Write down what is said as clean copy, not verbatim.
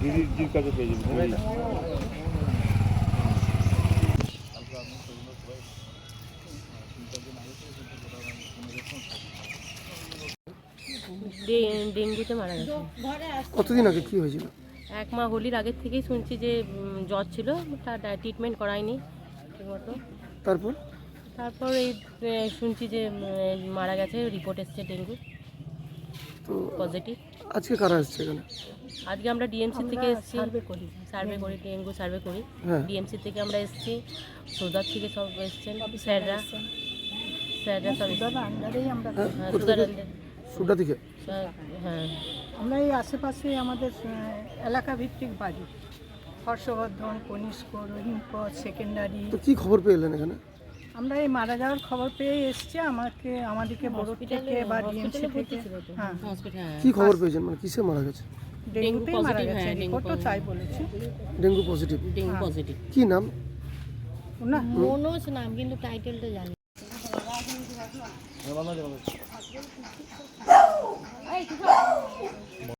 দিদির কাছে পেয়ে যাবেন। ডেঙ্গুতে মারা গেছে। কতদিন আগে কি হয়েছিল? 1 মাস হোলির আগের থেকেই শুনছি যে জ্বর ছিল, তার ট্রিটমেন্ট করায়নি ঠিকমতো। তারপর এই শুনছি যে মারা গেছে, রিপোর্ট এসছে ডেঙ্গু তো পজিটিভ। আজকে কারা এসছে এখানে? আজকে আমরা ডিএমসি থেকে এসেছি, সার্ভে করি, ডেঙ্গু সার্ভে করি। ডিএমসি থেকে আমরা এসেছি, সুদার থেকে সব এসছেন স্যাররা সব সুদা থেকে। হ্যাঁ, আমরা এই আশেপাশে আমাদের এলাকা ভিত্তিক বাড়ি, হর্ষবর্ধন, কনিষ্ক, রহিমপথ, সেকেন্ডারি। তো কি খবর পেলেন এখানে? আমরা এই মারা যাওয়ার খবর পেয়ে এসছি। আমাদেরকে বড় থেকে বা ডিএমসি থেকে। হ্যাঁ, কি খবর পেয়েছেন, মানে কিসে মারা গেছে? ডেঙ্গুতে মারা গেছে, রিপোর্টও তাই বলেছে। Dengue positive. Dengue positive. কি নাম? না, মনোজ নাম, কিন্তু টাইটেলটা জানি।